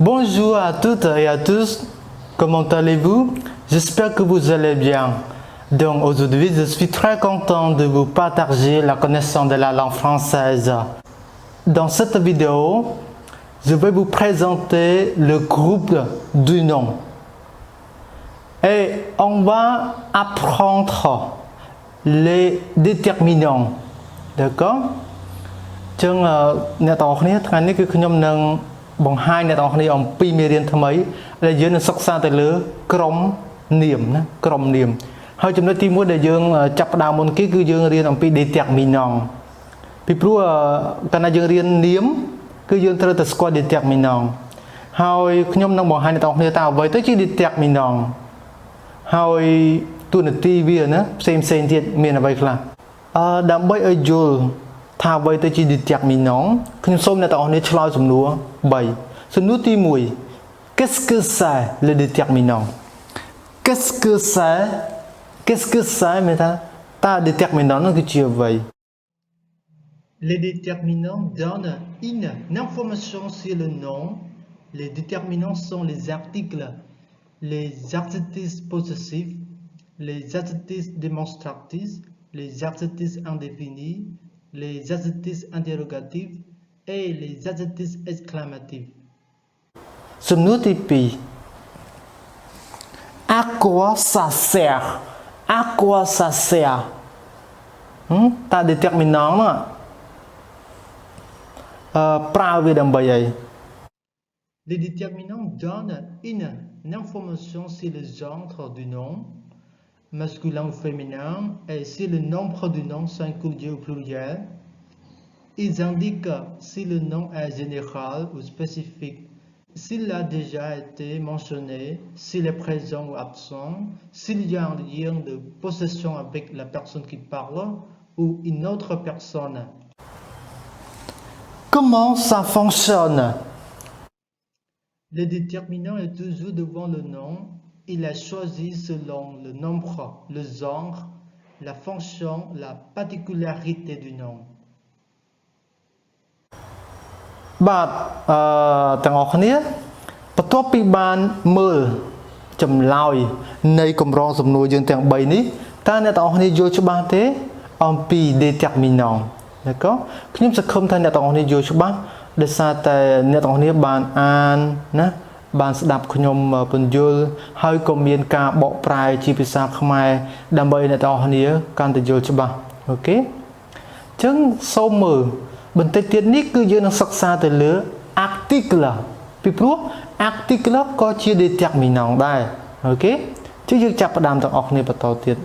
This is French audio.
Bonjour à toutes et à tous, comment allez-vous? J'espère que vous allez bien. Donc aujourd'hui, je suis très content de vous partager la connaissance de la langue française. Dans cette vidéo, je vais vous présenter le groupe du nom. Et on va apprendre les déterminants. D'accord? ចឹងអ្នកទាំងអស់គ្នាថ្ងៃនេះគឺខ្ញុំនឹងបង្ហាញអ្នកទាំងអស់គ្នាអំពីមេរៀនថ្មីដែលយើងនឹងសិក្សាទៅលើក្រុមនាមណាក្រុមនាមហើយចំណុចទី1ដែលយើងចាប់ផ្ដើមមុនគេគឺយើងរៀនអំពី déterminant ពីព្រោះកាលណាយើងរៀននាមគឺយើងត្រូវតែស្គាល់ déterminant ហើយខ្ញុំនឹងបង្ហាញអ្នកទាំងអស់គ្នាតើអ្វីទៅជា déterminant ហើយតួនាទីវាណាផ្សេងទៀតមានអ្វីខ្លះដើម្បីឲ្យយល់ថាអ្វីទៅជា déterminant ខ្ញុំសូមអ្នកទាំងអស់គ្នាឆ្លើយសំណួរ3សំណួរទី1 Qu'est-ce que c'est le déterminant Qu'est-ce que c'est មានថាតើ déterminant នោះគឺជាអ្វី Les déterminants donnent une information sur le nom. Les déterminants sont les articles, les adjectifs possessifs, les adjectifs démonstratifs, les adjectifs indéfinis, les adjectifs interrogatifs et les adjectifs exclamatifs.សំណួរទី2 À quoi ça sert À quoi ça sert តើ déterminant នោះប្រើវាដើម្បីអី Les déterminants donnent une information sur le genre du nom, masculin ou féminin, et sur le nombre du nom singulier ou pluriel. Ils indiquent si le nom est général ou spécifique, s'il a déjà été mentionné, s'il est présent ou absent, s'il y a un lien de possession avec la personne qui parle ou une autre personne. Comment ça fonctionne? Le déterminant est toujours devant le nom. Il est choisi selon le nombre, le genre, la fonction, la particularité du nom. បាទទាំងអស់គ្នាបន្ទាប់ពីបានមើលចម្លើយនៃកម្រងសំណួរយើងទាំង3នេះតើអ្នកទាំងអស់គ្នាយល់ច្បាស់ទេអំពី déterminant ណាក៏ខ្ញុំសង្ឃឹមថាអ្នកទាំងអស់គ្នាយល់ច្បាស់ដោយសារតែអ្នកទាំងអស់គ្នាបានអានណាបានស្ដាប់ខ្ញុំពន្យល់ហើយក៏មានការបកប្រែជាភាសាខ្មែរដើម្បីអ្នកទាំងអស់គ្នាកាន់តែយល់ច្បាស់អូខេអញ្ចឹងសូមមើលបន្តិចទៀតនេះគឺយើងនឹងសិក្សាទៅលើ article ពីព្រោះ article ក៏ជា déterminant ដែរអូខេអញ្ចឹងយើងចាប់ផ្ដើមទាំងអស់គ្នាបន្តទៀត